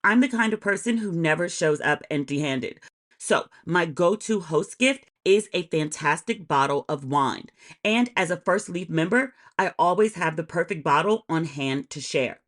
I'm the kind of person who never shows up empty-handed. So, my go-to host gift is a fantastic bottle of wine. And as a First Leaf member, I always have the perfect bottle on hand to share.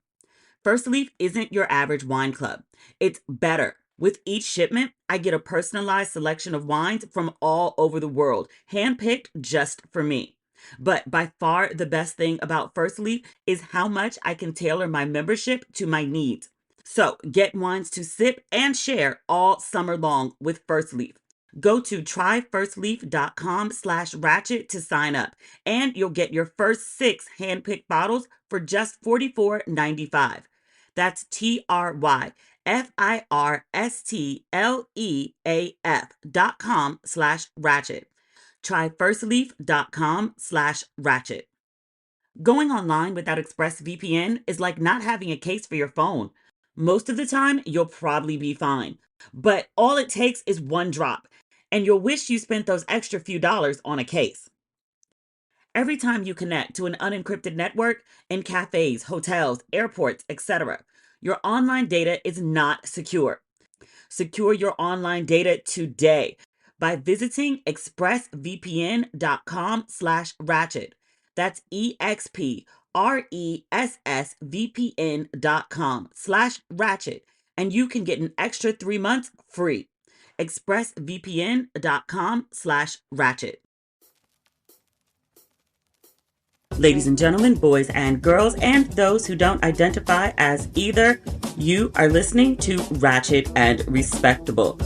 First Leaf isn't your average wine club. It's better. With each shipment, I get a personalized selection of wines from all over the world, handpicked just for me. But by far the best thing about First Leaf is how much I can tailor my membership to my needs. So get wines to sip and share all summer long with First Leaf. Go to tryfirstleaf.com/ratchet to sign up, and you'll get your first 6 handpicked bottles for just $44.95. That's tryfirstleaf.com/ratchet. Tryfirstleaf.com/ratchet. Going online without ExpressVPN is like not having a case for your phone. Most of the time, you'll probably be fine. But all it takes is one drop, and you'll wish you spent those extra few dollars on a case. Every time you connect to an unencrypted network in cafes, hotels, airports, etc., your online data is not secure. Secure your online data today by visiting expressvpn.com/ratchet. That's expressvpn.com/ratchet. And you can get an extra 3 months free. expressvpn.com/ratchet. Ladies and gentlemen, boys and girls, and those who don't identify as either, you are listening to Ratchet and Respectable.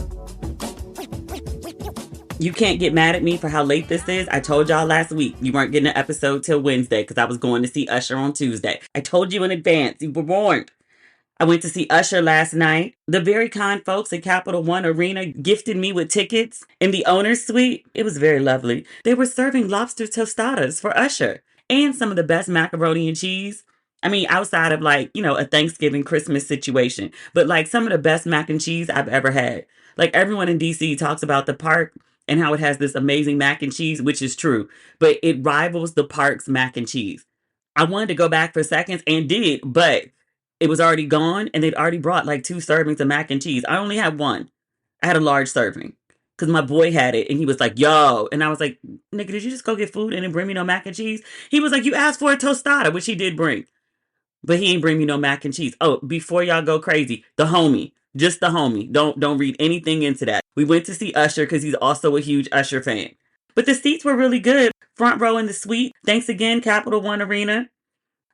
You can't get mad at me for how late this is. I told y'all last week you weren't getting an episode till Wednesday because I was going to see Usher on Tuesday. I told you in advance. You were warned. I went to see Usher last night. The very kind folks at Capital One Arena gifted me with tickets in the owner's suite. It was very lovely. They were serving lobster tostadas for Usher and some of the best macaroni and cheese. I mean, outside of like, a Thanksgiving, Christmas situation, but like some of the best mac and cheese I've ever had. Like everyone in DC talks about the park and how it has this amazing mac and cheese, which is true, but it rivals the park's mac and cheese. I wanted to go back for seconds and did, but it was already gone and they'd already brought like 2 servings of mac and cheese. I only had one. I had a large serving because my boy had it and he was like, yo. And I was like, nigga, did you just go get food and then bring me no mac and cheese? He was like, you asked for a tostada, which he did bring, but he ain't bring me no mac and cheese. Oh, before y'all go crazy, the homie, just the homie. Don't read anything into that. We went to see Usher because he's also a huge Usher fan. But the seats were really good. Front row in the suite. Thanks again, Capital One Arena.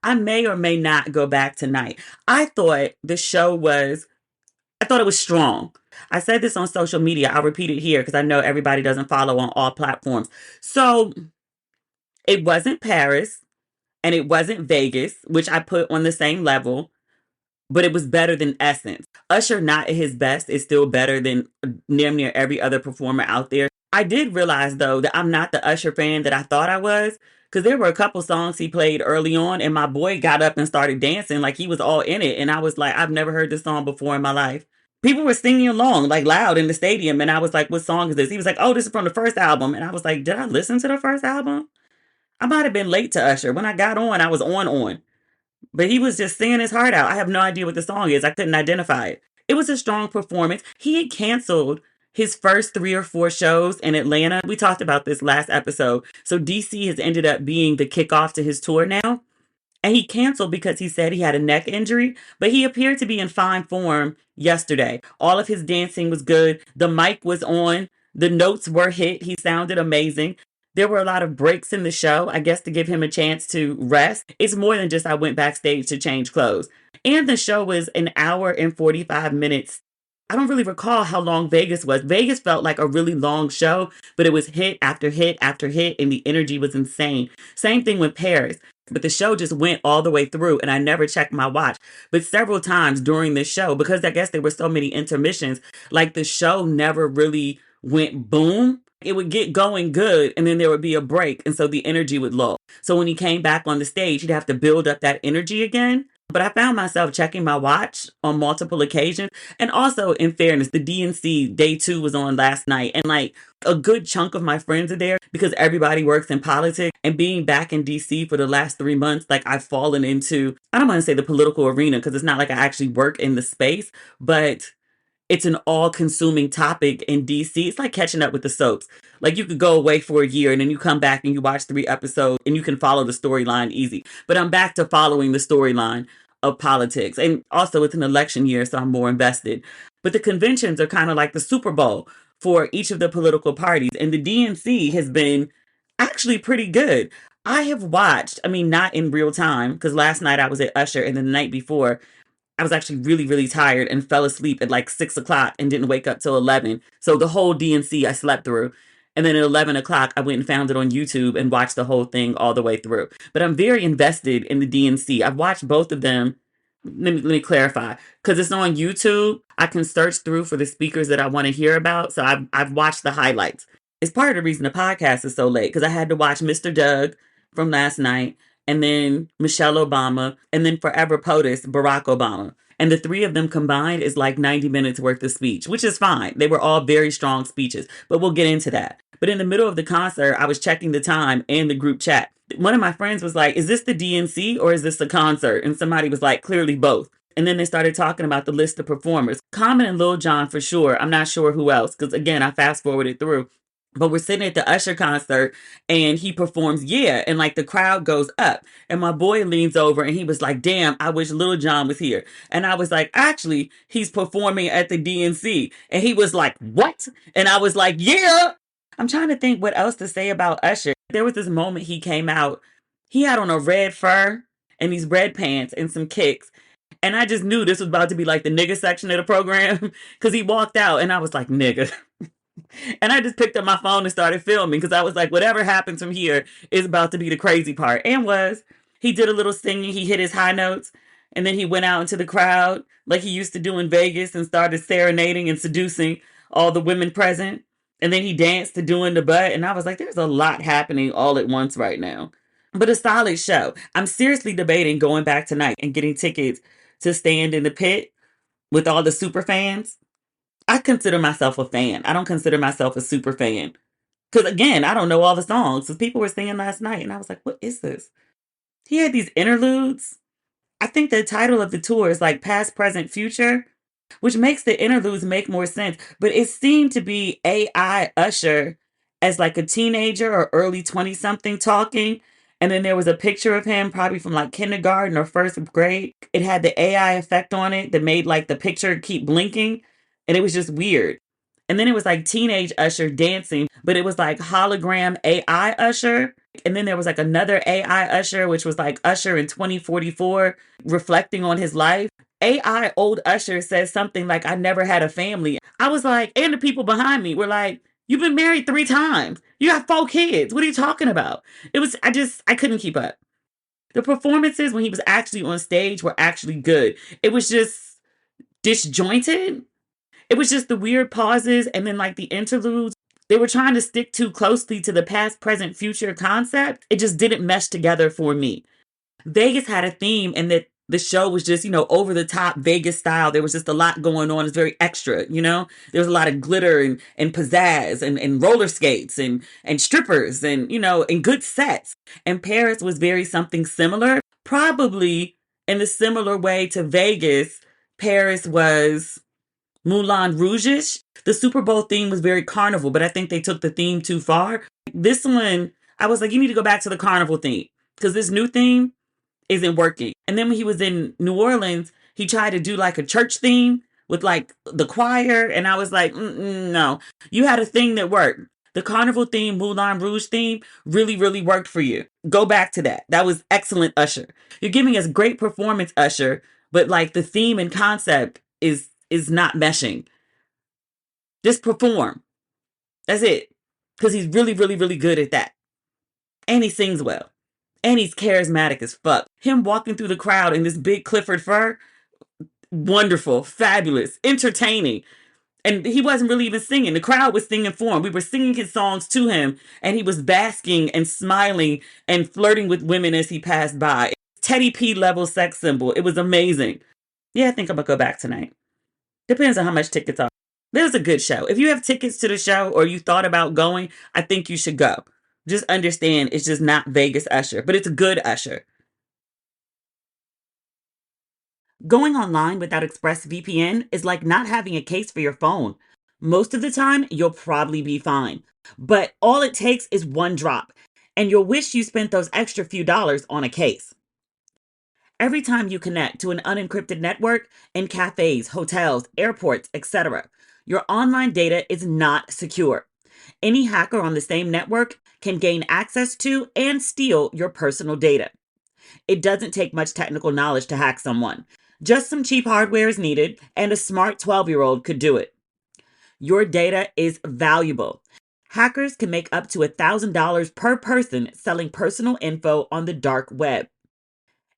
I may or may not go back tonight. I thought it was strong. I said this on social media. I'll repeat it here because I know everybody doesn't follow on all platforms. So it wasn't Paris and it wasn't Vegas, which I put on the same level, but it was better than Essence. Usher, not at his best, is still better than damn near every other performer out there. I did realize, though, that I'm not the Usher fan that I thought I was, because there were a couple songs he played early on, and my boy got up and started dancing like he was all in it, and I was like, I've never heard this song before in my life. People were singing along, like loud in the stadium, and I was like, what song is this? He was like, oh, this is from the first album, and I was like, did I listen to the first album? I might have been late to Usher. When I got on, I was on. But he was just singing his heart out. I have no idea what the song is. I couldn't identify it. It was a strong performance. He had canceled his first 3 or 4 shows in Atlanta. We talked about this last episode. So DC has ended up being the kickoff to his tour now. And he canceled because he said he had a neck injury, but he appeared to be in fine form yesterday. All of his dancing was good. The mic was on. The notes were hit. He sounded amazing. There were a lot of breaks in the show, I guess, to give him a chance to rest. It's more than just I went backstage to change clothes. And the show was an hour and 45 minutes. I don't really recall how long Vegas was. Vegas felt like a really long show, but it was hit after hit after hit, and the energy was insane. Same thing with Paris. But the show just went all the way through, and I never checked my watch. But several times during this show, because I guess there were so many intermissions, like the show never really went boom. It would get going good, and then there would be a break, and so the energy would lull. So when he came back on the stage, he'd have to build up that energy again. But I found myself checking my watch on multiple occasions. And also, in fairness, the DNC day 2 was on last night. And like a good chunk of my friends are there because everybody works in politics. And being back in DC for the last 3 months, like I've fallen into, I don't want to say the political arena because it's not like I actually work in the space, but it's an all-consuming topic in DC. It's like catching up with the soaps. Like you could go away for a year and then you come back and you watch 3 episodes and you can follow the storyline easy. But I'm back to following the storyline of politics. And also it's an election year, so I'm more invested. But the conventions are kind of like the Super Bowl for each of the political parties. And the DNC has been actually pretty good. I have watched, I mean, not in real time, because last night I was at Usher and then the night before I was actually really, really tired and fell asleep at like 6 o'clock and didn't wake up till 11. So the whole DNC I slept through. And then at 11 o'clock, I went and found it on YouTube and watched the whole thing all the way through. But I'm very invested in the DNC. I've watched both of them. Let me clarify. Because it's on YouTube, I can search through for the speakers that I want to hear about. So I've watched the highlights. It's part of the reason the podcast is so late. Because I had to watch Mr. Doug from last night, and then Michelle Obama, and then forever POTUS, Barack Obama. And the three of them combined is like 90 minutes worth of speech, which is fine. They were all very strong speeches, but we'll get into that. But in the middle of the concert, I was checking the time and the group chat. One of my friends was like, is this the DNC or is this a concert? And somebody was like, clearly both. And then they started talking about the list of performers. Common and Lil Jon for sure. I'm not sure who else, because again, I fast forwarded through. But we're sitting at the Usher concert and he performs Yeah, and like the crowd goes up. And my boy leans over and he was like, damn, I wish Lil Jon was here. And I was like, actually, he's performing at the DNC. And he was like, what? And I was like, yeah. I'm trying to think what else to say about Usher. There was this moment he came out. He had on a red fur and these red pants and some kicks. And I just knew this was about to be like the nigga section of the program because he walked out and I was like, nigga. And I just picked up my phone and started filming because I was like, whatever happens from here is about to be the crazy part. And was. He did a little singing. He hit his high notes. And then he went out into the crowd like he used to do in Vegas and started serenading and seducing all the women present. And then he danced to Doing the Butt. And I was like, there's a lot happening all at once right now. But a solid show. I'm seriously debating going back tonight and getting tickets to stand in the pit with all the super fans. I consider myself a fan. I don't consider myself a super fan. Because again, I don't know all the songs. Because people were singing last night and I was like, what is this? He had these interludes. I think the title of the tour is like Past, Present, Future, which makes the interludes make more sense. But it seemed to be AI Usher as like a teenager or early 20-something talking. And then there was a picture of him probably from like kindergarten or first grade. It had the AI effect on it that made like the picture keep blinking. And it was just weird. And then it was like teenage Usher dancing, but it was like hologram AI Usher. And then there was like another AI Usher, which was like Usher in 2044, reflecting on his life. AI old Usher says something like, I never had a family. I was like, and the people behind me were like, you've been married 3 times. You have 4 kids. What are you talking about? I couldn't keep up. The performances when he was actually on stage were actually good. It was just disjointed. It was just the weird pauses and then like the interludes. They were trying to stick too closely to the past, present, future concept. It just didn't mesh together for me. Vegas had a theme and that the show was just, over the top Vegas style. There was just a lot going on. It's very extra, There was a lot of glitter and pizzazz and roller skates and strippers and good sets. And Paris was very something similar. Probably in a similar way to Vegas, Paris was Moulin Rouge-ish. The Super Bowl theme was very carnival, but I think they took the theme too far. This one, I was like, you need to go back to the carnival theme because this new theme isn't working. And then when he was in New Orleans, he tried to do like a church theme with like the choir. And I was like, no, you had a thing that worked. The carnival theme, Moulin Rouge theme really, really worked for you. Go back to that. That was excellent, Usher. You're giving us great performance, Usher, but like the theme and concept is not meshing. Just perform. That's it. Because he's really, really, really good at that. And he sings well. And he's charismatic as fuck. Him walking through the crowd in this big Clifford fur, wonderful, fabulous, entertaining. And he wasn't really even singing. The crowd was singing for him. We were singing his songs to him. And he was basking and smiling and flirting with women as he passed by. Teddy P level sex symbol. It was amazing. Yeah, I think I'm gonna go back tonight. Depends on how much tickets are. It was a good show. If you have tickets to the show or you thought about going, I think you should go. Just understand it's just not Vegas Usher, but it's a good Usher. Going online without ExpressVPN is like not having a case for your phone. Most of the time, you'll probably be fine. But all it takes is one drop, and you'll wish you spent those extra few dollars on a case. Every time you connect to an unencrypted network in cafes, hotels, airports, etc., your online data is not secure. Any hacker on the same network can gain access to and steal your personal data. It doesn't take much technical knowledge to hack someone. Just some cheap hardware is needed, and a smart 12-year-old could do it. Your data is valuable. Hackers can make up to $1,000 per person selling personal info on the dark web.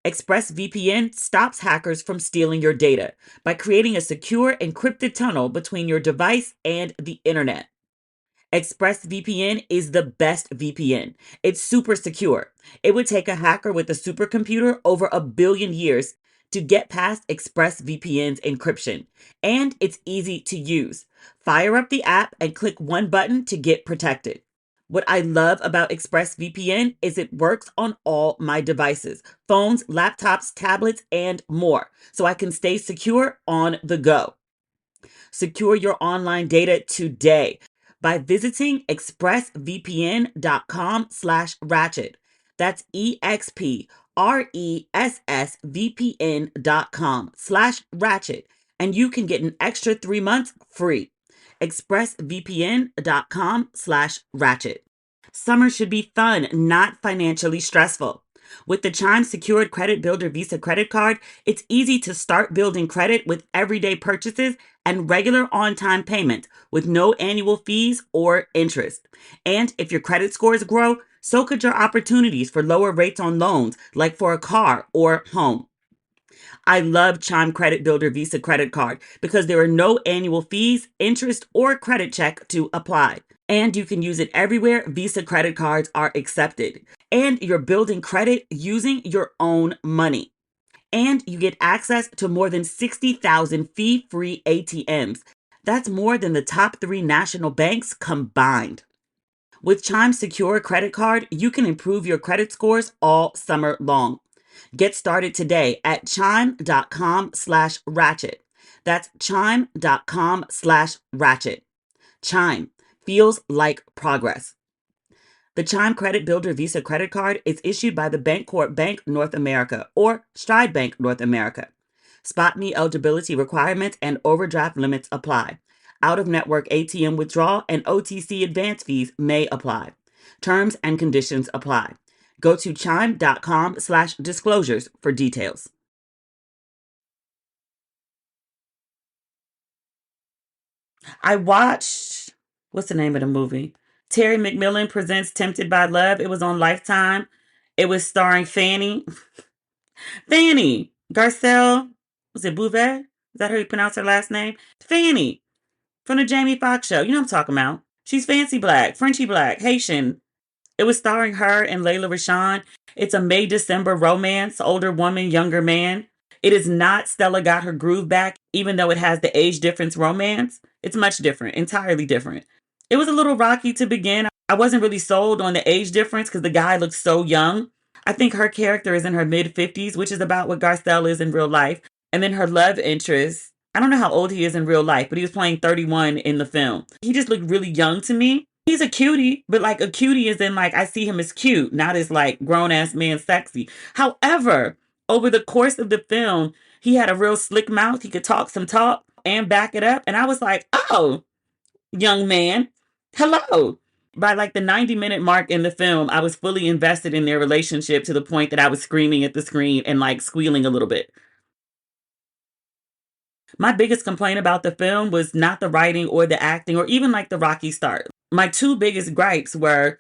ExpressVPN stops hackers from stealing your data by creating a secure encrypted tunnel between your device and the internet. ExpressVPN is the best VPN. It's super secure. It would take a hacker with a supercomputer over 1 billion years to get past ExpressVPN's encryption. And it's easy to use. Fire up the app and click one button to get protected. What I love about ExpressVPN is it works on all my devices, phones, laptops, tablets, and more, so I can stay secure on the go. Secure your online data today by visiting expressvpn.com/ratchet. That's expressvpn.com/ratchet. And you can get an extra 3 months free. expressvpn.com/ratchet. Summer should be fun, not financially stressful. With the Chime Secured Credit Builder Visa credit card, it's easy to start building credit with everyday purchases and regular on-time payment with no annual fees or interest. And if your credit scores grow, so could your opportunities for lower rates on loans, like for a car or home. I love Chime Credit Builder Visa credit card because there are no annual fees, interest, or credit check to apply. And you can use it everywhere Visa credit cards are accepted. And you're building credit using your own money. And you get access to more than 60,000 fee-free ATMs. That's more than the top 3 national banks combined. With Chime's secure credit card, you can improve your credit scores all summer long. Get started today at chime.com/ratchet. That's chime.com/ratchet. Chime feels like progress. The Chime Credit Builder Visa credit card is issued by the Bancorp Bank North America or Stride Bank North America. SpotMe eligibility requirements and overdraft limits apply. Out-of-network ATM withdrawal and OTC advance fees may apply. Terms and conditions apply. Go to chime.com/disclosures for details. I watched, what's the name of the movie? Terry McMillan Presents Tempted by Love. It was on Lifetime. It was starring Fanny Garcelle. Was it Bouvet? Is that how you pronounce her last name? Fanny from the Jamie Foxx show. You know what I'm talking about. She's fancy black, Frenchy black, Haitian. It was starring her and Layla Rashawn. It's a May-December romance, older woman, younger man. It is not Stella Got Her Groove Back, even though it has the age difference romance. It's much different, entirely different. It was a little rocky to begin. I wasn't really sold on the age difference because the guy looks so young. I think her character is in her mid-50s, which is about what Garcelle is in real life. And then her love interest, I don't know how old he is in real life, but he was playing 31 in the film. He just looked really young to me. He's a cutie, but like a cutie is in like, I see him as cute, not as like grown ass man sexy. However, over the course of the film, he had a real slick mouth. He could talk some talk and back it up. And I was like, oh, young man, hello. By like the 90-minute mark in the film, I was fully invested in their relationship to the point that I was screaming at the screen and like squealing a little bit. My biggest complaint about the film was not the writing or the acting or even like the rocky start. My 2 biggest gripes were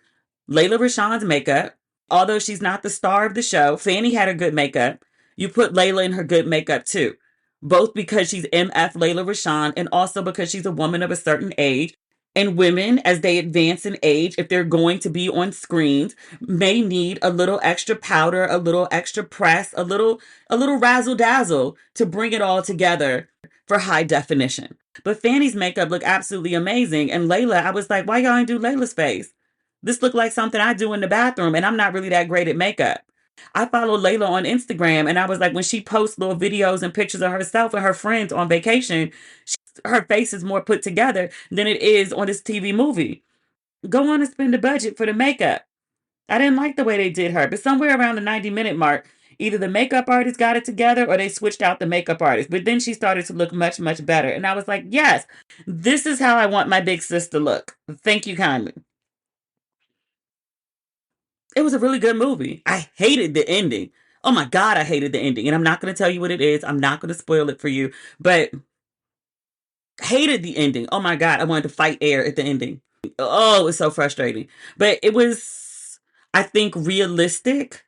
Layla Rashawn's makeup. Although she's not the star of the show, Fanny had her good makeup. You put Layla in her good makeup too. Both because she's MF Layla Rashawn and also because she's a woman of a certain age. And women, as they advance in age, if they're going to be on screens, may need a little extra powder, a little extra press, a little razzle dazzle to bring it all together for high definition. But Fanny's makeup looked absolutely amazing. And Layla, I was like, why y'all ain't do Layla's face? This looked like something I do in the bathroom, and I'm not really that great at makeup. I follow Layla on Instagram, and I was like, when she posts little videos and pictures of herself and her friends on vacation, her face is more put together than it is on this TV movie. Go on and spend the budget for the makeup. I didn't like the way they did her, but somewhere around the 90-minute mark, either the makeup artist got it together or they switched out the makeup artist. But then she started to look much, much better. And I was like, yes, this is how I want my big sis to look. Thank you kindly. It was a really good movie. I hated the ending. Oh my God, I hated the ending. And I'm not going to tell you what it is. I'm not going to spoil it for you, but hated the ending. Oh my God, I wanted to fight air at the ending. Oh, it was so frustrating. But it was, I think, realistic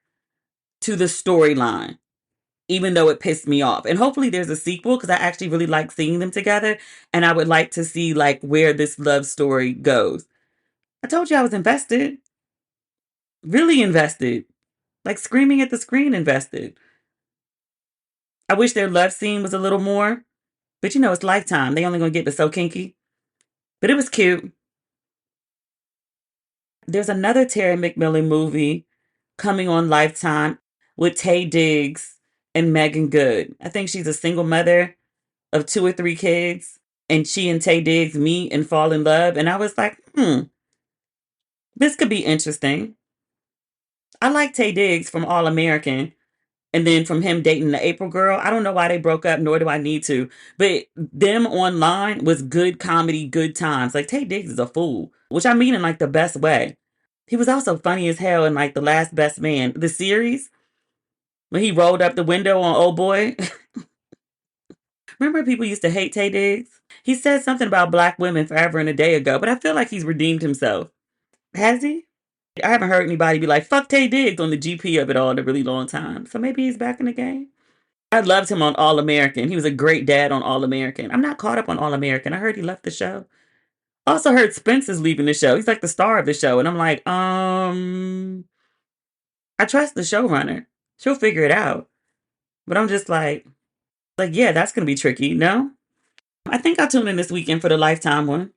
to the storyline, even though it pissed me off. And hopefully there's a sequel because I actually really like seeing them together. And I would like to see like where this love story goes. I told you I was invested. Really invested. Like screaming at the screen invested. I wish their love scene was a little more. But you know, it's Lifetime. They only gonna get but so kinky. But it was cute. There's another Terry McMillan movie coming on Lifetime with Taye Diggs and Megan Good. I think she's a single mother of 2 or 3 kids, and she and Taye Diggs meet and fall in love. And I was like, this could be interesting. I like Taye Diggs from All American, and then from him dating the April girl. I don't know why they broke up, nor do I need to. But them online was good comedy, good times. Like Taye Diggs is a fool, which I mean in like the best way. He was also funny as hell in like The Last Best Man, the series, when he rolled up the window on Old Boy. Remember people used to hate Taye Diggs? He said something about black women forever and a day ago, but I feel like he's redeemed himself. Has he? I haven't heard anybody be like, fuck Taye Diggs on the GP of it all in a really long time. So maybe he's back in the game. I loved him on All American. He was a great dad on All American. I'm not caught up on All American. I heard he left the show. Also heard Spencer's leaving the show. He's like the star of the show. And I'm like, I trust the showrunner. She'll figure it out. But I'm just like, yeah, that's gonna be tricky. No? I think I'll tune in this weekend for the Lifetime one.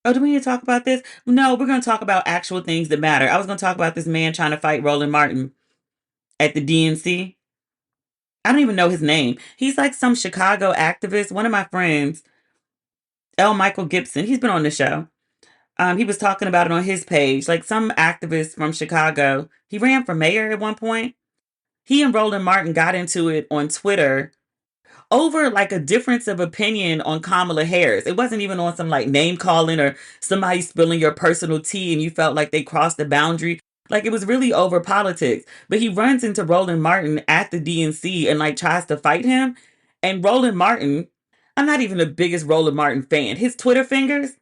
Oh, do we need to talk about this? No, we're gonna talk about actual things that matter. I was gonna talk about this man trying to fight Roland Martin at the DNC. I don't even know his name. He's like some Chicago activist. One of my friends, L. Michael Gibson, he's been on the show. He was talking about it on his page. Like some activist from Chicago. He ran for mayor at one point. He and Roland Martin got into it on Twitter over like a difference of opinion on Kamala Harris. It wasn't even on some like name calling or somebody spilling your personal tea and you felt like they crossed the boundary. Like it was really over politics. But he runs into Roland Martin at the DNC and like tries to fight him. And Roland Martin, I'm not even the biggest Roland Martin fan. His Twitter fingers,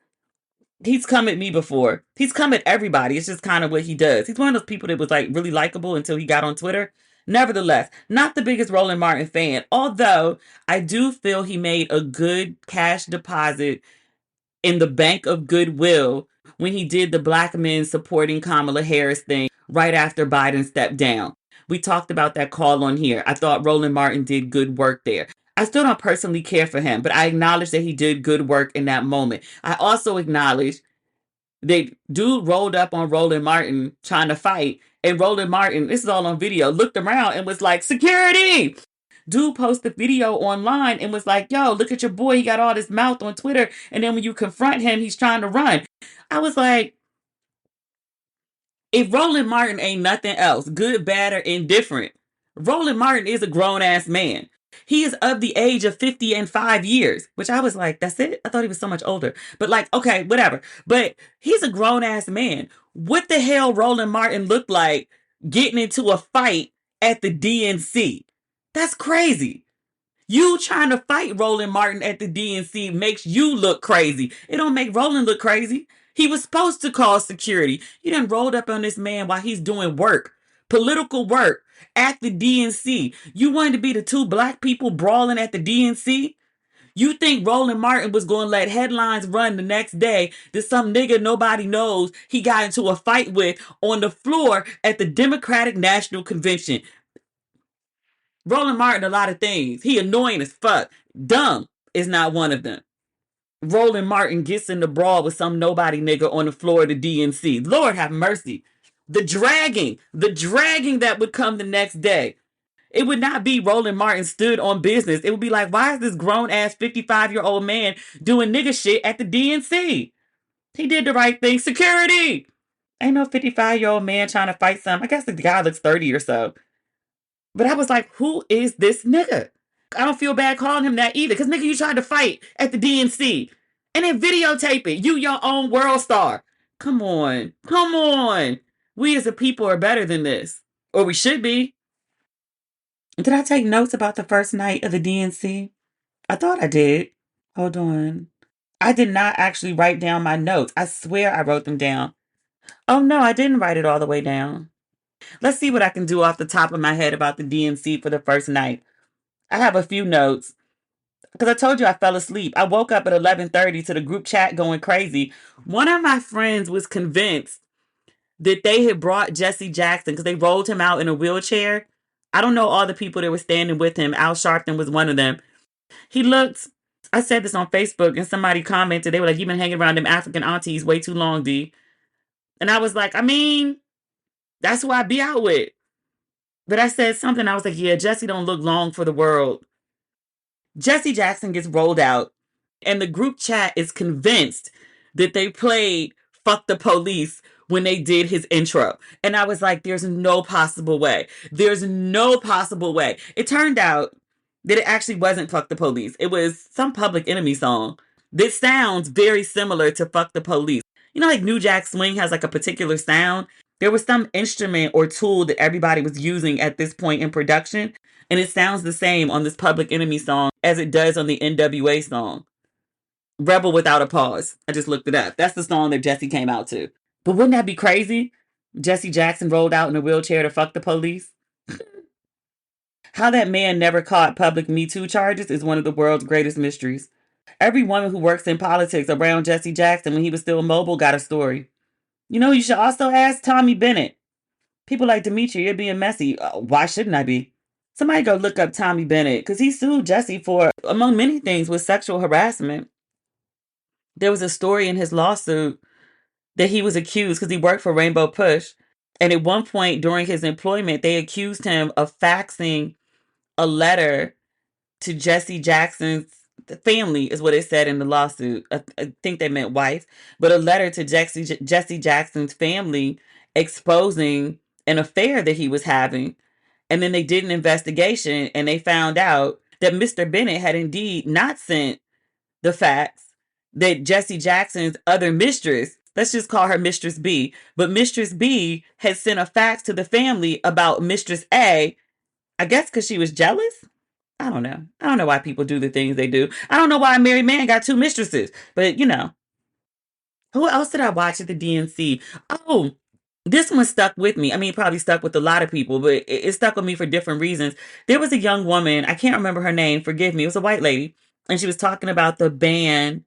he's come at me before. He's come at everybody. It's just kind of what he does. He's one of those people that was like really likable until he got on Twitter. Nevertheless, not the biggest Roland Martin fan, although I do feel he made a good cash deposit in the Bank of Goodwill when he did the black men supporting Kamala Harris thing right after Biden stepped down. We talked about that call on here. I thought Roland Martin did good work there. I still don't personally care for him, but I acknowledge that he did good work in that moment. I also acknowledge that dude rolled up on Roland Martin trying to fight, and Roland Martin, this is all on video, looked around and was like, security! Dude posted video online and was like, yo, look at your boy. He got all this mouth on Twitter. And then when you confront him, he's trying to run. I was like, if Roland Martin ain't nothing else, good, bad, or indifferent, Roland Martin is a grown ass man. He is of the age of 50 and 5 years, which I was like, that's it? I thought he was so much older. But like, okay, whatever. But he's a grown ass man. What the hell Roland Martin looked like getting into a fight at the DNC? That's crazy. You trying to fight Roland Martin at the DNC makes you look crazy. It don't make Roland look crazy. He was supposed to call security. You done rolled up on this man while he's doing work, political work at the DNC. You wanted to be the two black people brawling at the DNC? You think Roland Martin was going to let headlines run the next day that some nigga nobody knows he got into a fight with on the floor at the Democratic National Convention? Roland Martin, a lot of things. He annoying as fuck. Dumb is not one of them. Roland Martin gets in the brawl with some nobody nigga on the floor of the DNC. Lord have mercy. The dragging that would come the next day. It would not be Roland Martin stood on business. It would be like, why is this grown ass 55-year-old man doing nigga shit at the DNC? He did the right thing. Security. Ain't no 55-year-old man trying to fight some. I guess the guy looks 30 or so. But I was like, who is this nigga? I don't feel bad calling him that either. Because nigga, you tried to fight at the DNC. And then videotape it. You your own world star. Come on. Come on. We as a people are better than this. Or we should be. Did I take notes about the first night of the DNC? I thought I did. Hold on. I did not actually write down my notes. I swear I wrote them down. Oh no, I didn't write it all the way down. Let's see what I can do off the top of my head about the DNC for the first night. I have a few notes because I told you I fell asleep. I woke up at 11:30 to the group chat going crazy. One of my friends was convinced that they had brought Jesse Jackson because they rolled him out in a wheelchair. I don't know all the people that were standing with him. Al Sharpton was one of them. He looked, I said this on Facebook and somebody commented, they were like, you've been hanging around them African aunties way too long, D. And I was like, I mean, that's who I be out with. But I said something, I was like, yeah, Jesse don't look long for the world. Jesse Jackson gets rolled out, and the group chat is convinced that they played Fuck the Police when they did his intro. And I was like, there's no possible way. There's no possible way. It turned out that it actually wasn't Fuck the Police. It was some Public Enemy song that sounds very similar to Fuck the Police. You know, like New Jack Swing has like a particular sound. There was some instrument or tool that everybody was using at this point in production, and it sounds the same on this Public Enemy song as it does on the NWA song. Rebel Without a Pause. I just looked it up. That's the song that Jesse came out to. But wouldn't that be crazy? Jesse Jackson rolled out in a wheelchair to fuck the police? How that man never caught public Me Too charges is one of the world's greatest mysteries. Every woman who works in politics around Jesse Jackson when he was still mobile got a story. You know, you should also ask Tommy Bennett. People like, Demetri, you're being messy. Why shouldn't I be? Somebody go look up Tommy Bennett because he sued Jesse for, among many things, with sexual harassment. There was a story in his lawsuit that he was accused because he worked for Rainbow Push. And at one point during his employment, they accused him of faxing a letter to Jesse Jackson's family, is what it said in the lawsuit. I think they meant wife, but a letter to Jesse Jackson's family exposing an affair that he was having. And then they did an investigation and they found out that Mr. Bennett had indeed not sent the fax, that Jesse Jackson's other mistress, let's just call her Mistress B, but Mistress B had sent a fax to the family about Mistress A, I guess because she was jealous. I don't know. I don't know why people do the things they do. I don't know why a married man got two mistresses, but you know. Who else did I watch at the DNC? Oh, this one stuck with me. I mean, it probably stuck with a lot of people, but it stuck with me for different reasons. There was a young woman, I can't remember her name, forgive me. It was a white lady, and she was talking about the ban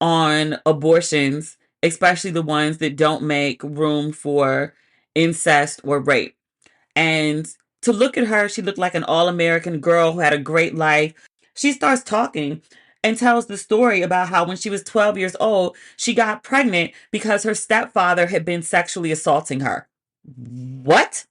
on abortions, especially the ones that don't make room for incest or rape. And to look at her, she looked like an all-American girl who had a great life. She starts talking and tells the story about how when she was 12 years old, she got pregnant because her stepfather had been sexually assaulting her. What?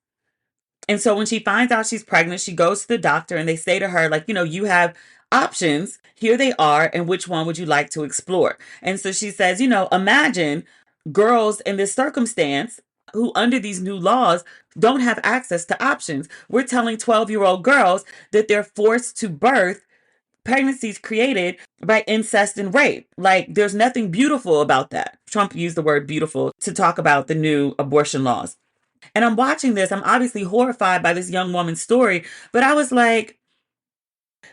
And so when she finds out she's pregnant, she goes to the doctor and they say to her, like, you know, you have options. Here they are. And which one would you like to explore? And so she says, you know, imagine girls in this circumstance who, under these new laws, don't have access to options. We're telling 12-year-old girls that they're forced to birth pregnancies created by incest and rape. Like, there's nothing beautiful about that. Trump used the word beautiful to talk about the new abortion laws. And I'm watching this. I'm obviously horrified by this young woman's story, but I was like,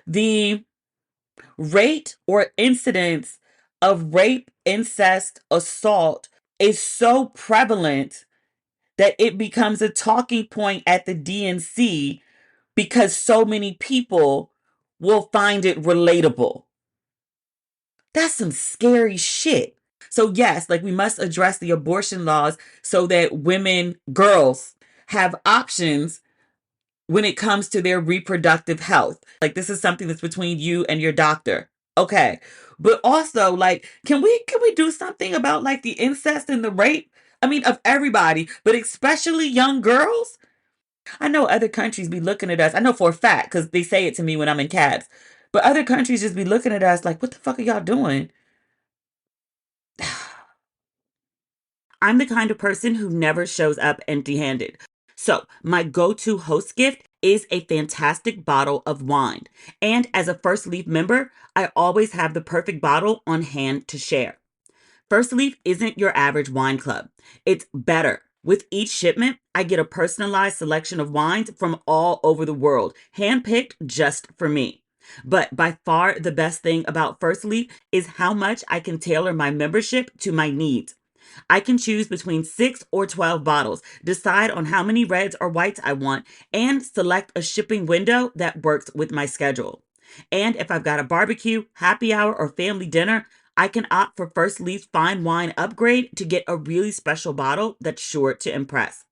the rate or incidence of rape, incest, assault is so prevalent that it becomes a talking point at the DNC because so many people will find it relatable. That's some scary shit. So, yes, like we must address the abortion laws so that women, girls, have options when it comes to their reproductive health. Like this is something that's between you and your doctor. Okay. But also like can we do something about like the incest and the rape? I mean of everybody, but especially young girls? I know other countries be looking at us. I know for a fact cuz they say it to me when I'm in cabs. But other countries just be looking at us like what the fuck are y'all doing? I'm the kind of person who never shows up empty handed. So, my go to host gift is a fantastic bottle of wine. And as a First Leaf member, I always have the perfect bottle on hand to share. First Leaf isn't your average wine club, it's better. With each shipment, I get a personalized selection of wines from all over the world, handpicked just for me. But by far the best thing about First Leaf is how much I can tailor my membership to my needs. I can choose between 6 or 12 bottles, decide on how many reds or whites I want, and select a shipping window that works with my schedule. And if I've got a barbecue, happy hour, or family dinner, I can opt for First Leaf's fine wine upgrade to get a really special bottle that's sure to impress.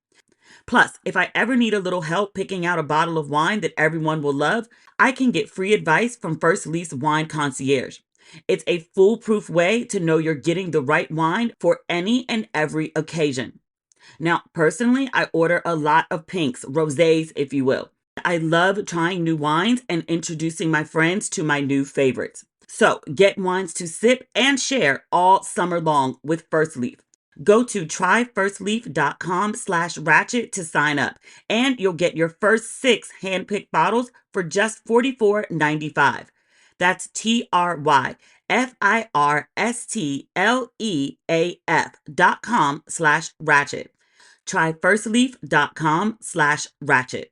Plus, if I ever need a little help picking out a bottle of wine that everyone will love, I can get free advice from First Leaf's wine concierge. It's a foolproof way to know you're getting the right wine for any and every occasion. Now, personally, I order a lot of pinks, rosés, if you will. I love trying new wines and introducing my friends to my new favorites. So, get wines to sip and share all summer long with First Leaf. Go to tryfirstleaf.com/ratchet to sign up, and you'll get your first 6 handpicked bottles for just $44.95. That's tryfirstleaf.com/ratchet. Tryfirstleaf.com/ratchet.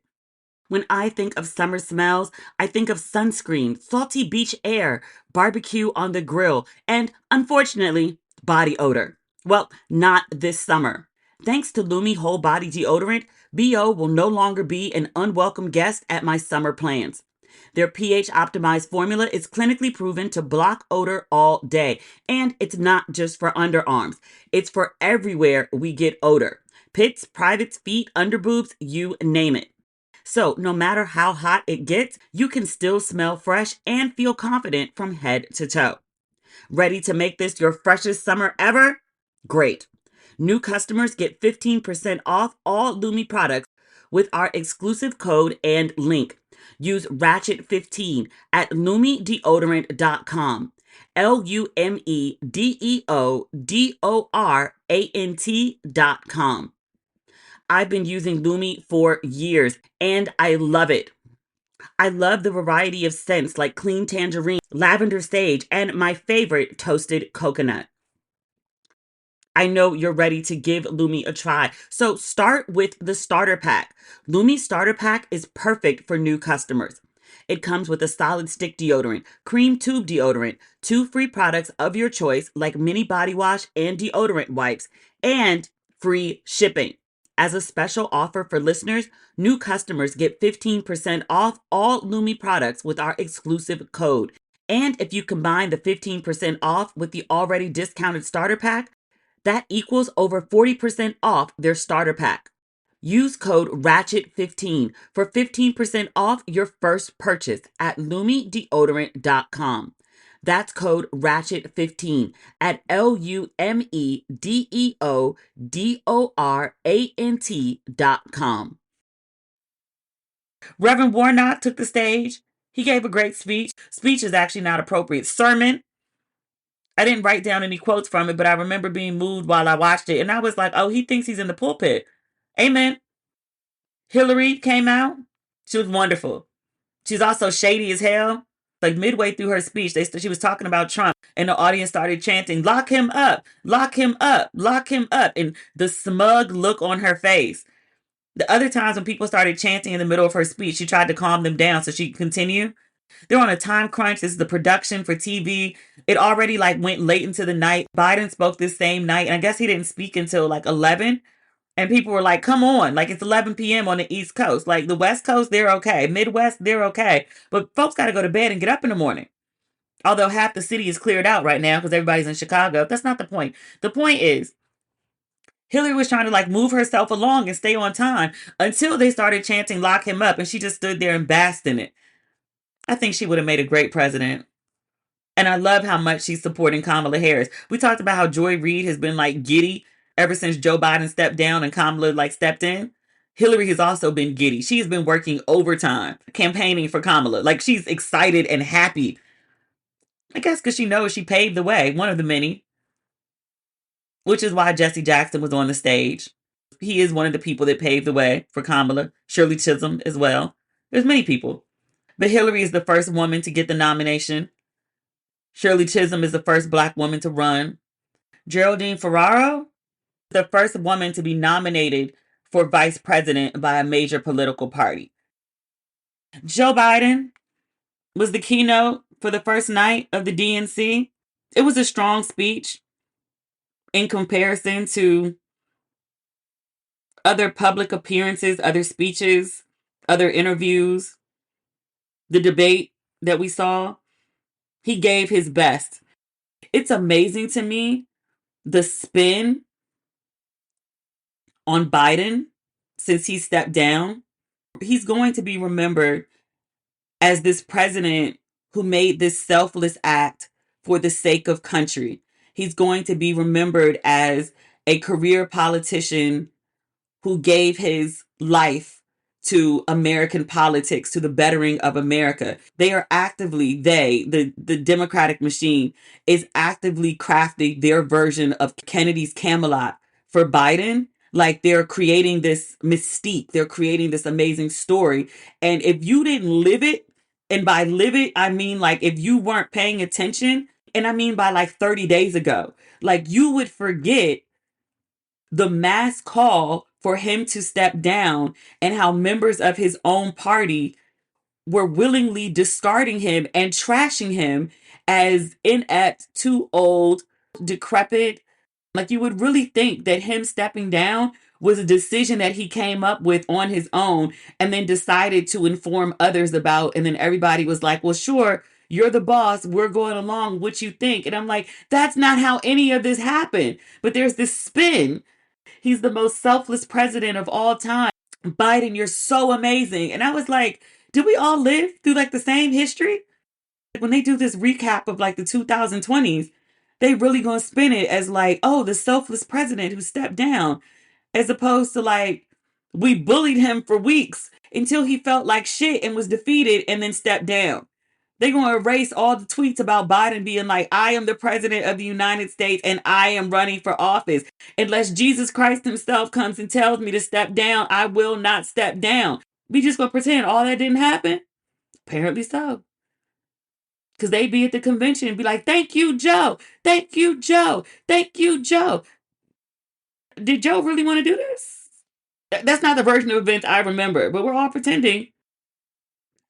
When I think of summer smells, I think of sunscreen, salty beach air, barbecue on the grill, and unfortunately, body odor. Well, not this summer. Thanks to Lumi Whole Body Deodorant, BO will no longer be an unwelcome guest at my summer plans. Their pH optimized formula is clinically proven to block odor all day. And it's not just for underarms, it's for everywhere we get odor: pits, privates, feet, underboobs, you name it. So, no matter how hot it gets, you can still smell fresh and feel confident from head to toe. Ready to make this your freshest summer ever? Great. New customers get 15% off all Lumi products with our exclusive code and link. Use Ratchet15 at LumiDeodorant.com. LumiDeodorant.com. I've been using Lumi for years and I love it. I love the variety of scents like clean tangerine, lavender sage, and my favorite, toasted coconut. I know you're ready to give Lumi a try. So start with the starter pack. Lumi starter pack is perfect for new customers. It comes with a solid stick deodorant, cream tube deodorant, 2 free products of your choice like mini body wash and deodorant wipes, and free shipping. As a special offer for listeners, new customers get 15% off all Lumi products with our exclusive code. And if you combine the 15% off with the already discounted starter pack, that equals over 40% off their starter pack. Use code RATCHET15 for 15% off your first purchase at LumiDeodorant.com. That's code RATCHET15 at LumiDeodorant.com. Reverend Warnock took the stage. He gave a great speech. Speech is actually not appropriate. Sermon. I didn't write down any quotes from it, but I remember being moved while I watched it. And I was like, oh, he thinks he's in the pulpit. Amen. Hillary came out. She was wonderful. She's also shady as hell. Like midway through her speech, she was talking about Trump, and the audience started chanting, "Lock him up, lock him up, lock him up," and the smug look on her face. The other times when people started chanting in the middle of her speech, she tried to calm them down so she could continue. They're on a time crunch. This is the production for TV. It already like went late into the night. Biden spoke this same night, and I guess he didn't speak until like 11. And people were like, come on, like it's 11 p.m. on the East Coast. Like the West Coast, they're okay. Midwest, they're okay. But folks got to go to bed and get up in the morning. Although half the city is cleared out right now because everybody's in Chicago. That's not the point. The point is, Hillary was trying to like move herself along and stay on time until they started chanting lock him up, and she just stood there and basked in it. I think she would have made a great president. And I love how much she's supporting Kamala Harris. We talked about how Joy Reid has been like giddy ever since Joe Biden stepped down and Kamala like stepped in. Hillary has also been giddy. She's been working overtime campaigning for Kamala. Like she's excited and happy. I guess because she knows she paved the way, one of the many, which is why Jesse Jackson was on the stage. He is one of the people that paved the way for Kamala. Shirley Chisholm as well. There's many people. But Hillary is the first woman to get the nomination. Shirley Chisholm is the first black woman to run. Geraldine Ferraro, the first woman to be nominated for vice president by a major political party. Joe Biden was the keynote for the first night of the DNC. It was a strong speech in comparison to other public appearances, other speeches, other interviews, the debate that we saw. He gave his best. It's amazing to me the spin on Biden since he stepped down. He's going to be remembered as this president who made this selfless act for the sake of country. He's going to be remembered as a career politician who gave his life to American politics, to the bettering of America. They are actively, the Democratic machine, is actively crafting their version of Kennedy's Camelot for Biden. Like they're creating this mystique, they're creating this amazing story. And if you didn't live it, and by live it, I mean like if you weren't paying attention, and I mean by like 30 days ago, like you would forget the mass call for him to step down and how members of his own party were willingly discarding him and trashing him as inept, too old, decrepit. Like you would really think that him stepping down was a decision that he came up with on his own and then decided to inform others about. And then everybody was like, well, sure, you're the boss. We're going along. What you think? And I'm like, that's not how any of this happened. But there's this spin. He's the most selfless president of all time. Biden, you're so amazing. And I was like, did we all live through like the same history? When they do this recap of like the 2020s, they really gonna spin it as like, oh, the selfless president who stepped down, as opposed to like, we bullied him for weeks until he felt like shit and was defeated and then stepped down. They're going to erase all the tweets about Biden being like, I am the president of the United States and I am running for office. Unless Jesus Christ himself comes and tells me to step down, I will not step down. We just going to pretend all that didn't happen? Apparently so. Because they'd be at the convention and be like, thank you, Joe. Thank you, Joe. Thank you, Joe. Did Joe really want to do this? That's not the version of events I remember, but we're all pretending.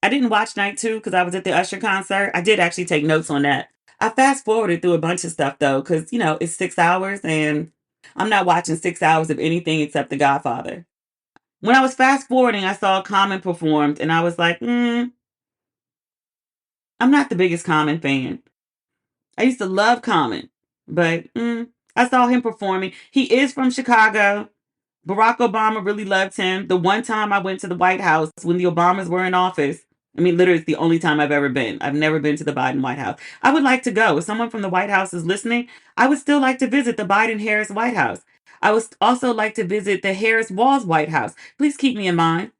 I didn't watch night two because I was at the Usher concert. I did actually take notes on that. I fast forwarded through a bunch of stuff though, because, it's 6 hours and I'm not watching 6 hours of anything except The Godfather. When I was fast forwarding, I saw Common performed and I was like, I'm not the biggest Common fan. I used to love Common, but I saw him performing. He is from Chicago. Barack Obama really loved him. The one time I went to the White House when the Obamas were in office, I mean, literally, it's the only time I've ever been. I've never been to the Biden White House. I would like to go. If someone from the White House is listening, I would still like to visit the Biden Harris White House. I would also like to visit the Harris Walls White House. Please keep me in mind.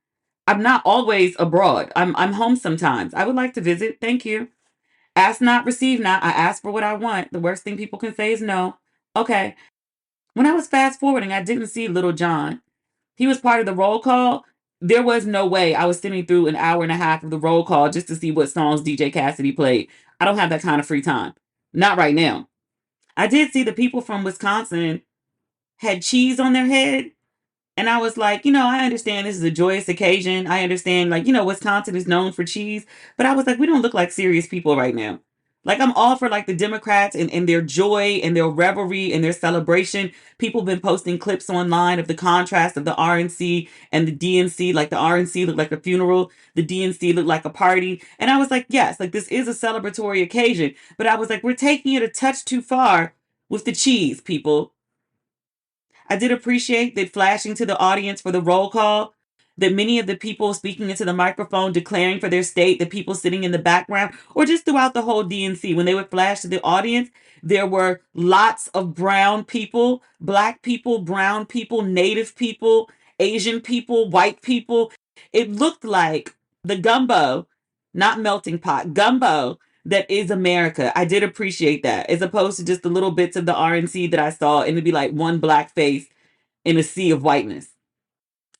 I'm not always abroad. I'm home sometimes. I would like to visit. Thank you. Ask not, receive not. I ask for what I want. The worst thing people can say is no. Okay. When I was fast forwarding, I didn't see Little John. He was part of the roll call. There was no way I was sitting through an hour and a half of the roll call just to see what songs DJ Cassidy played. I don't have that kind of free time. Not right now. I did see the people from Wisconsin had cheese on their head. And I was like, I understand this is a joyous occasion. I understand, like, Wisconsin is known for cheese. But I was like, we don't look like serious people right now. Like I'm all for like the Democrats and their joy and their revelry and their celebration. People have been posting clips online of the contrast of the RNC and the DNC. Like the RNC looked like a funeral, the DNC looked like a party. And I was like, yes, like this is a celebratory occasion. But I was like, we're taking it a touch too far with the cheese, people. I did appreciate that flashing to the audience for the roll call, that many of the people speaking into the microphone declaring for their state, the people sitting in the background, or just throughout the whole DNC, when they would flash to the audience, there were lots of brown people, black people, brown people, native people, Asian people, white people. It looked like the gumbo, not melting pot, gumbo that is America. I did appreciate that, as opposed to just the little bits of the RNC that I saw, and it'd be like one black face in a sea of whiteness.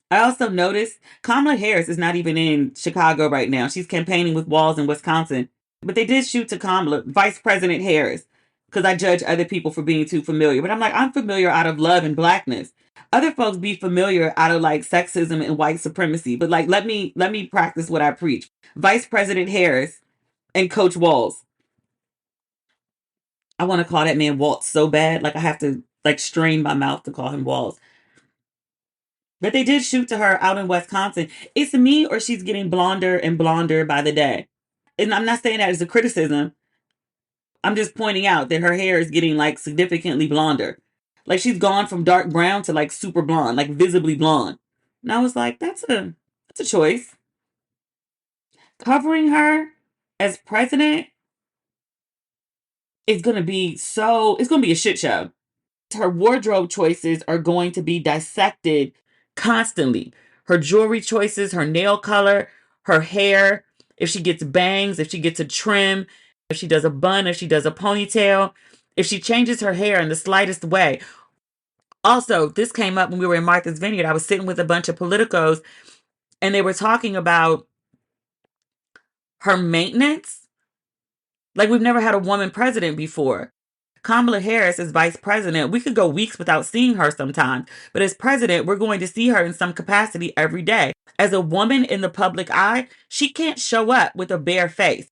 I also noticed Kamala Harris is not even in Chicago right now. She's campaigning with Walz in Wisconsin. But they did shoot to Kamala, Vice President Harris, because I judge other people for being too familiar. But I'm like, I'm familiar out of love and blackness. Other folks be familiar out of like sexism and white supremacy. But like, let me practice what I preach. Vice President Harris and Coach Walz. I want to call that man Walt so bad. Like I have to like strain my mouth to call him Walz. But they did shoot to her out in Wisconsin. It's me or she's getting blonder and blonder by the day. And I'm not saying that as a criticism. I'm just pointing out that her hair is getting like significantly blonder. Like she's gone from dark brown to like super blonde, like visibly blonde. And I was like, that's a choice. Covering her as president is gonna be it's gonna be a shit show. Her wardrobe choices are going to be dissected constantly. Her jewelry choices, her nail color, her hair, if she gets bangs, if she gets a trim, if she does a bun, if she does a ponytail, if she changes her hair in the slightest way. Also, this came up when we were in Martha's Vineyard. I was sitting with a bunch of politicos and they were talking about her maintenance. Like we've never had a woman president before. Kamala Harris is vice president. We could go weeks without seeing her sometimes, but as president, we're going to see her in some capacity every day. As a woman in the public eye, she can't show up with a bare face,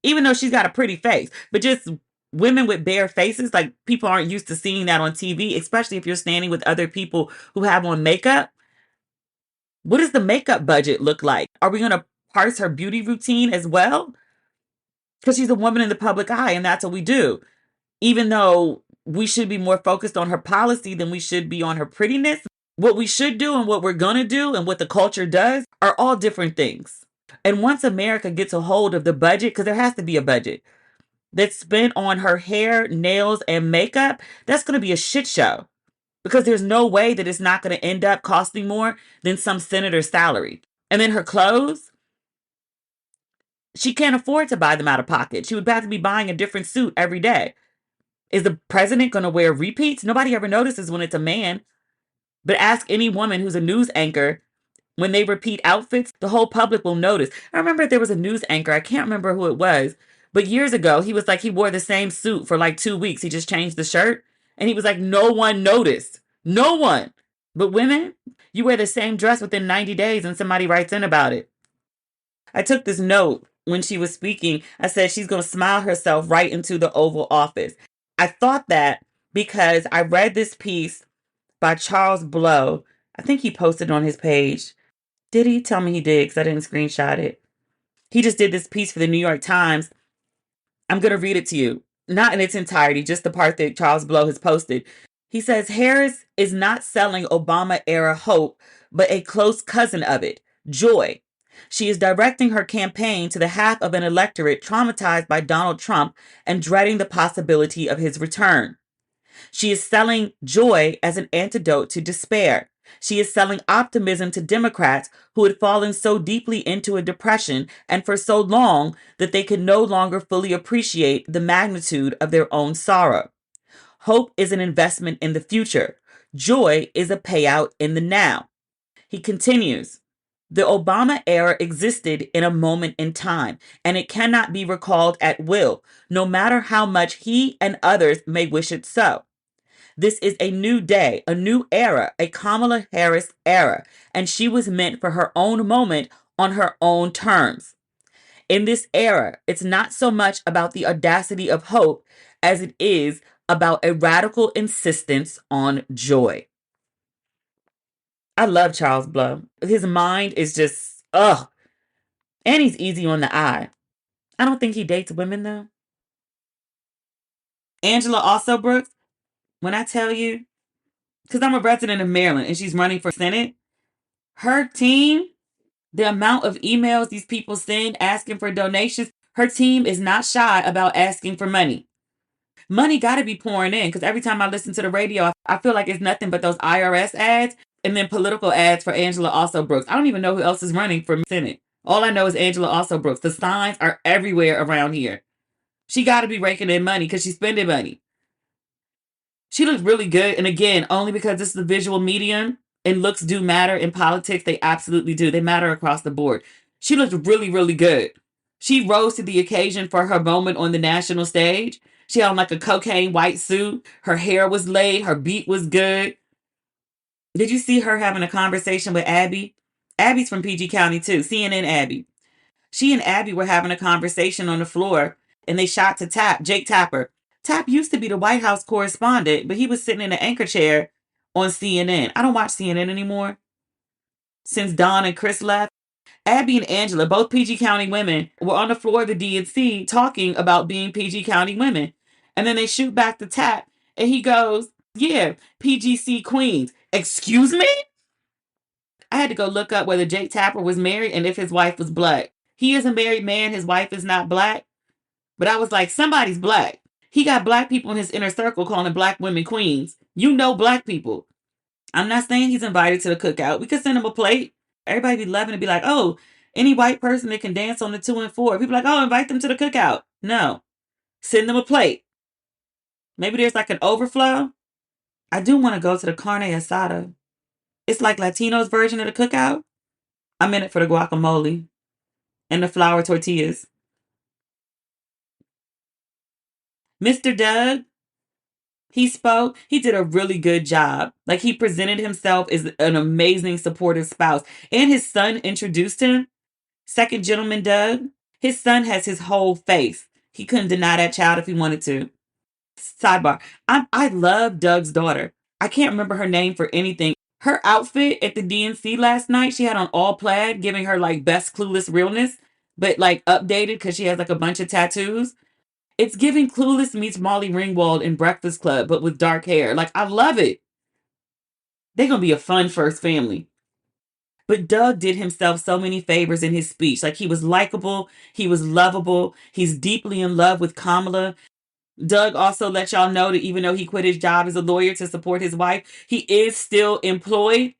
even though she's got a pretty face. But just women with bare faces, like people aren't used to seeing that on TV, especially if you're standing with other people who have on makeup. What does the makeup budget look like? Are we going to parse her beauty routine as well? Because she's a woman in the public eye, and that's what we do. Even though we should be more focused on her policy than we should be on her prettiness, what we should do and what we're going to do and what the culture does are all different things. And once America gets a hold of the budget, because there has to be a budget that's spent on her hair, nails, and makeup, that's going to be a shit show. Because there's no way that it's not going to end up costing more than some senator's salary. And then her clothes, she can't afford to buy them out of pocket. She would have to be buying a different suit every day. Is the president going to wear repeats? Nobody ever notices when it's a man. But ask any woman who's a news anchor, when they repeat outfits, the whole public will notice. I remember there was a news anchor, I can't remember who it was, but years ago, he was like, he wore the same suit for like 2 weeks. He just changed the shirt. And he was like, no one noticed. No one. But women, you wear the same dress within 90 days and somebody writes in about it. I took this note when she was speaking. I said she's going to smile herself right into the Oval Office. I thought that because I read this piece by Charles Blow. I think he posted on his page. Did he? Tell me he did, because I didn't screenshot it. He just did this piece for the New York Times. I'm going to read it to you. Not in its entirety, just the part that Charles Blow has posted. He says, Harris is not selling Obama-era hope, but a close cousin of it, joy. She is directing her campaign to the half of an electorate traumatized by Donald Trump and dreading the possibility of his return. She is selling joy as an antidote to despair. She is selling optimism to Democrats who had fallen so deeply into a depression and for so long that they could no longer fully appreciate the magnitude of their own sorrow. Hope is an investment in the future. Joy is a payout in the now. He continues, the Obama era existed in a moment in time, and it cannot be recalled at will, no matter how much he and others may wish it so. This is a new day, a new era, a Kamala Harris era, and she was meant for her own moment on her own terms. In this era, it's not so much about the audacity of hope as it is about a radical insistence on joy. I love Charles Blow. His mind is just, ugh. And he's easy on the eye. I don't think he dates women, though. Angela also Brooks, when I tell you, because I'm a resident of Maryland and she's running for Senate, her team, the amount of emails these people send asking for donations, her team is not shy about asking for money. Money got to be pouring in because every time I listen to the radio, I feel like it's nothing but those IRS ads and then political ads for Angela Also Brooks. I don't even know who else is running for Senate. All I know is Angela Also Brooks. The signs are everywhere around here. She got to be raking in money because she's spending money. She looks really good. And again, only because this is a visual medium and looks do matter in politics, they absolutely do. They matter across the board. She looks really, really good. She rose to the occasion for her moment on the national stage. She had on like a cocaine white suit. Her hair was laid. Her beat was good. Did you see her having a conversation with Abby? Abby's from PG County too. CNN Abby. She and Abby were having a conversation on the floor and they shot to Jake Tapper. Tap used to be the White House correspondent, but he was sitting in an anchor chair on CNN. I don't watch CNN anymore since Don and Chris left. Abby and Angela, both PG County women, were on the floor of the DNC talking about being PG County women. And then they shoot back to Tap and he goes, yeah, PGC Queens. Excuse me? I had to go look up whether Jake Tapper was married and if his wife was black. He is a married man. His wife is not black. But I was like, somebody's black. He got black people in his inner circle calling black women queens. You know black people. I'm not saying he's invited to the cookout. We could send him a plate. Everybody be loving to be like, oh, any white person that can dance on the 2 and 4. People like, oh, invite them to the cookout. No. Send them a plate. Maybe there's like an overflow. I do want to go to the carne asada. It's like Latino's version of the cookout. I'm in it for the guacamole and the flour tortillas. Mr. Doug, he spoke. He did a really good job. Like he presented himself as an amazing supportive spouse. And his son introduced him. Second gentleman Doug. His son has his whole face. He couldn't deny that child if he wanted to. Sidebar. I love Doug's daughter. I can't remember her name for anything. Her outfit at the DNC last night, she had on all plaid, giving her like best clueless realness, but like updated because she has like a bunch of tattoos. It's giving Clueless meets Molly Ringwald in Breakfast Club, but with dark hair. Like, I love it. They're going to be a fun first family. But Doug did himself so many favors in his speech. Like, he was likable. He was lovable. He's deeply in love with Kamala. Doug also let y'all know that even though he quit his job as a lawyer to support his wife, he is still employed.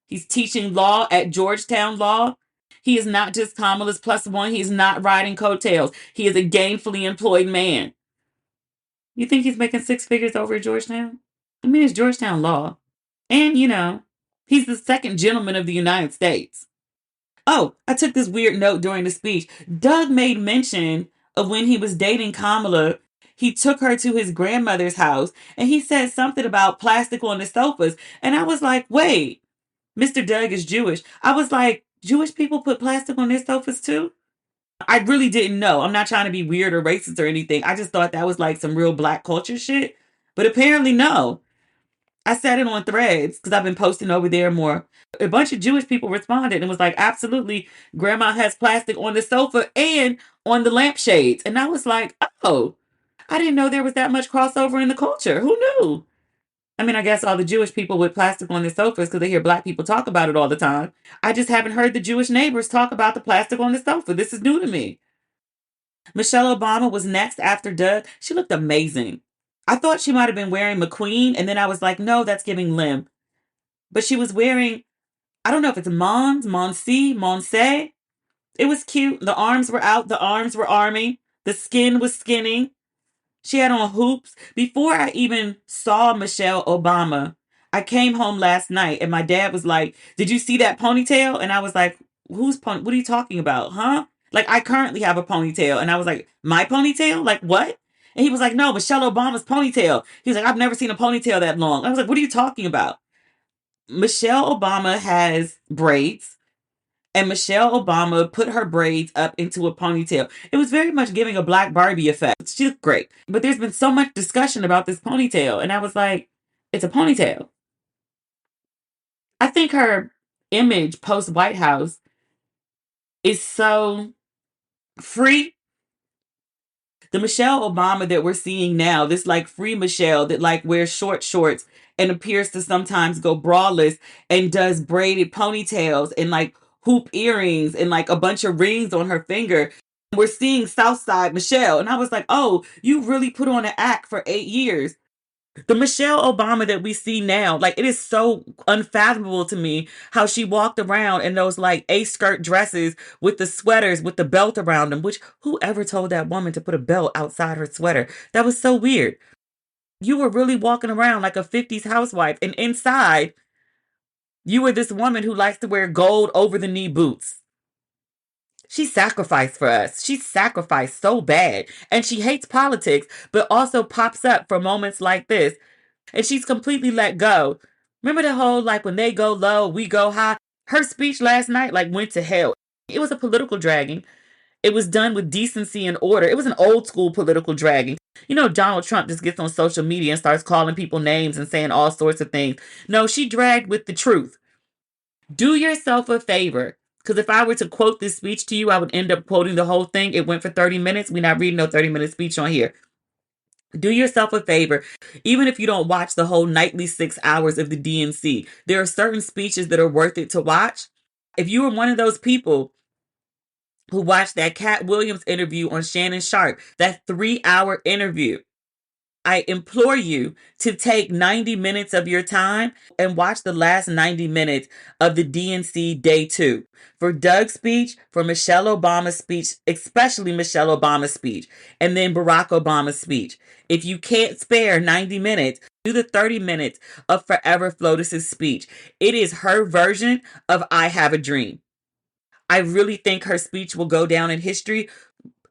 He's teaching law at Georgetown Law. He is not just Kamala's plus one. He's not riding coattails. He is a gainfully employed man. You think he's making 6 figures over at Georgetown? I mean, it's Georgetown Law. And, you know, he's the second gentleman of the United States. Oh, I took this weird note during the speech. Doug made mention of when he was dating Kamala. He took her to his grandmother's house and he said something about plastic on the sofas. And I was like, wait, Mr. Doug is Jewish. I was like, Jewish people put plastic on their sofas too? I really didn't know. I'm not trying to be weird or racist or anything. I just thought that was like some real black culture shit. But apparently, no. I said it on Threads because I've been posting over there more. A bunch of Jewish people responded and was like, absolutely, grandma has plastic on the sofa and on the lampshades. And I was like, oh, I didn't know there was that much crossover in the culture. Who knew? I mean, I guess all the Jewish people with plastic on their sofas because they hear black people talk about it all the time. I just haven't heard the Jewish neighbors talk about the plastic on the sofa. This is new to me. Michelle Obama was next after Doug. She looked amazing. I thought she might have been wearing McQueen, and then I was like, no, that's giving Lim. But she was wearing, I don't know if it's Monse. It was cute. The arms were out. The arms were arming. The skin was skinning. She had on hoops. Before I even saw Michelle Obama, I came home last night and my dad was like, did you see that ponytail? And I was like, what are you talking about? Huh? Like, I currently have a ponytail. And I was like, my ponytail? Like, what? And he was like, no, Michelle Obama's ponytail. He was like, I've never seen a ponytail that long. I was like, what are you talking about? Michelle Obama has braids. and Michelle Obama put her braids up into a ponytail. It was very much giving a Black Barbie effect. She looked great. But there's been so much discussion about this ponytail, and I was like, it's a ponytail. I think her image post White House is so free. The Michelle Obama that we're seeing now, this like free Michelle that like wears short shorts and appears to sometimes go braless and does braided ponytails and like hoop earrings and like a bunch of rings on her finger. We're seeing Southside Michelle. And I was like, oh, you really put on an act for 8 years. The Michelle Obama that we see now, like it is so unfathomable to me how she walked around in those like A-skirt dresses with the sweaters with the belt around them, which whoever told that woman to put a belt outside her sweater? That was so weird. You were really walking around like a 50s housewife, and inside, you were this woman who likes to wear gold over the knee boots. She sacrificed for us. She sacrificed so bad. And she hates politics, but also pops up for moments like this. And she's completely let go. Remember the whole like when they go low, we go high? Her speech last night like went to hell. It was a political dragging. It was done with decency and order. It was an old school political dragging. You know, Donald Trump just gets on social media and starts calling people names and saying all sorts of things. No, she dragged with the truth. Do yourself a favor. Because if I were to quote this speech to you, I would end up quoting the whole thing. It went for 30 minutes. We're not reading no 30-minute speech on here. Do yourself a favor. Even if you don't watch the whole nightly 6 hours of the DNC, there are certain speeches that are worth it to watch. If you were one of those people who watched that Cat Williams interview on Shannon Sharp, that 3-hour interview, I implore you to take 90 minutes of your time and watch the last 90 minutes of the DNC day 2. For Doug's speech, for Michelle Obama's speech, especially Michelle Obama's speech, and then Barack Obama's speech. If you can't spare 90 minutes, do the 30 minutes of Forever Flotus's speech. It is her version of I Have a Dream. I really think her speech will go down in history.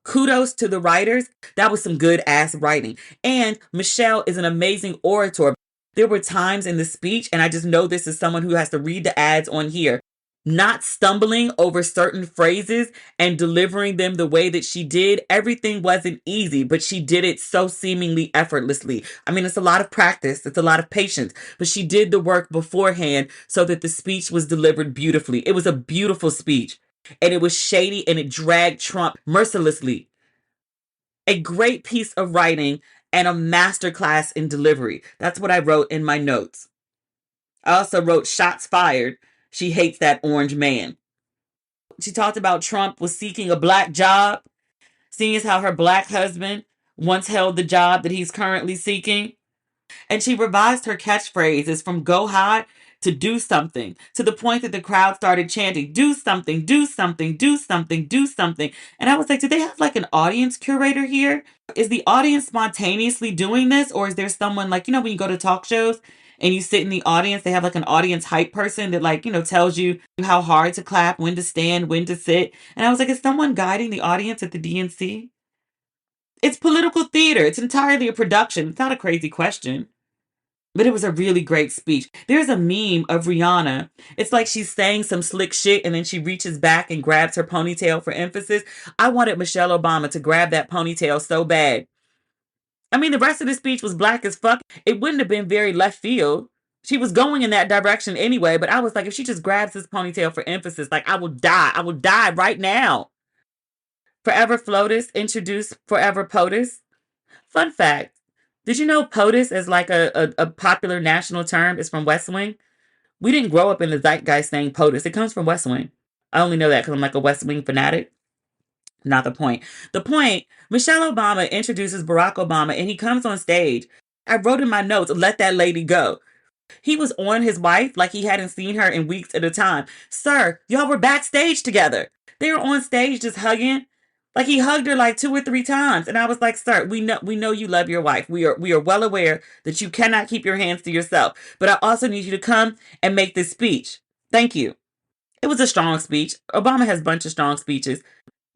Kudos to the writers. That was some good ass writing. And Michelle is an amazing orator. There were times in the speech, and I just know this is someone who has to read the ads on here, not stumbling over certain phrases and delivering them the way that she did. Everything wasn't easy, but she did it so seemingly effortlessly. I mean, it's a lot of practice. It's a lot of patience, but she did the work beforehand so that the speech was delivered beautifully. It was a beautiful speech. And it was shady and it dragged Trump mercilessly. A great piece of writing and a masterclass in delivery. That's what I wrote in my notes. I also wrote shots fired. She hates that orange man. She talked about Trump was seeking a black job, seeing as how her black husband once held the job that he's currently seeking. And she revised her catchphrases from go high to do something, to the point that the crowd started chanting, do something, do something, do something, do something. And I was like, do they have like an audience curator here? Is the audience spontaneously doing this? Or is there someone like, you know, when you go to talk shows and you sit in the audience, they have like an audience hype person that like, you know, tells you how hard to clap, when to stand, when to sit. And I was like, is someone guiding the audience at the DNC? It's political theater. It's entirely a production. It's not a crazy question. But it was a really great speech. There's a meme of Rihanna. It's like she's saying some slick shit and then she reaches back and grabs her ponytail for emphasis. I wanted Michelle Obama to grab that ponytail so bad. I mean, the rest of the speech was black as fuck. It wouldn't have been very left field. She was going in that direction anyway, but I was like, if she just grabs this ponytail for emphasis, like I will die. I will die right now. Forever Flotus introduced Forever POTUS. Fun fact. Did you know POTUS is like a popular national term? It's from West Wing. We didn't grow up in the zeitgeist saying POTUS. It comes from West Wing. I only know that because I'm like a West Wing fanatic. Not the point. The point, Michelle Obama introduces Barack Obama and he comes on stage. I wrote in my notes, let that lady go. He was on his wife like he hadn't seen her in weeks at a time. Sir, y'all were backstage together. They were on stage just hugging. Like he hugged her like 2 or 3 times. And I was like, sir, we know you love your wife. We are well aware that you cannot keep your hands to yourself. But I also need you to come and make this speech. Thank you. It was a strong speech. Obama has a bunch of strong speeches.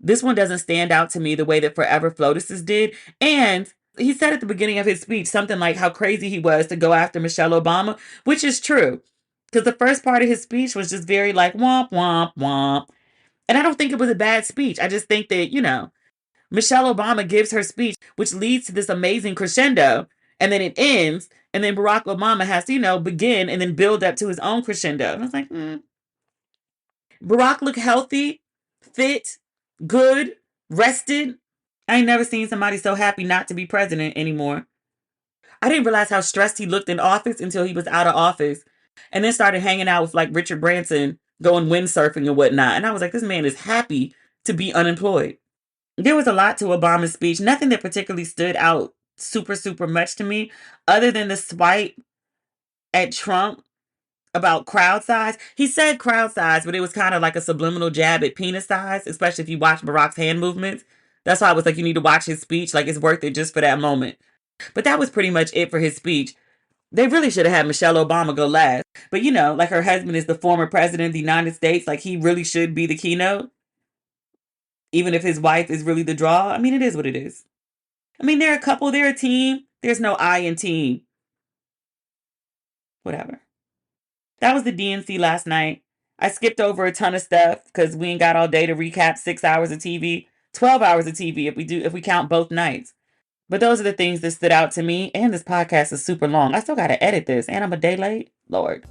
This one doesn't stand out to me the way that Forever Flotus's did. And he said at the beginning of his speech something like how crazy he was to go after Michelle Obama, which is true. Because the first part of his speech was just very like womp, womp, womp. And I don't think it was a bad speech. I just think that, Michelle Obama gives her speech, which leads to this amazing crescendo, and then it ends, and then Barack Obama has to, begin and then build up to his own crescendo. And I was like, Barack looked healthy, fit, good, rested. I ain't never seen somebody so happy not to be president anymore. I didn't realize how stressed he looked in office until he was out of office, and then started hanging out with like Richard Branson, going windsurfing and whatnot. And I was like, this man is happy to be unemployed. There was a lot to Obama's speech. Nothing that particularly stood out super, super much to me, other than the swipe at Trump about crowd size. He said crowd size, but it was kind of like a subliminal jab at penis size, especially if you watch Barack's hand movements. That's why I was like, you need to watch his speech. Like, it's worth it just for that moment. But that was pretty much it for his speech. They really should have had Michelle Obama go last. But, like her husband is the former president of the United States. Like, he really should be the keynote. Even if his wife is really the draw. I mean, it is what it is. I mean, they're a couple, they're a team. There's no I in team. Whatever. That was the DNC last night. I skipped over a ton of stuff because we ain't got all day to recap 6 hours of TV, 12 hours of TV if we count both nights. But those are the things that stood out to me. And this podcast is super long. I still got to edit this. And I'm a day late. Lord.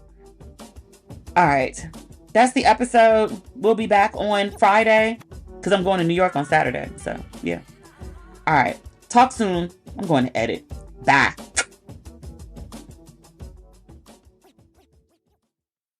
All right. That's the episode. We'll be back on Friday because I'm going to New York on Saturday. So, yeah. All right. Talk soon. I'm going to edit. Bye.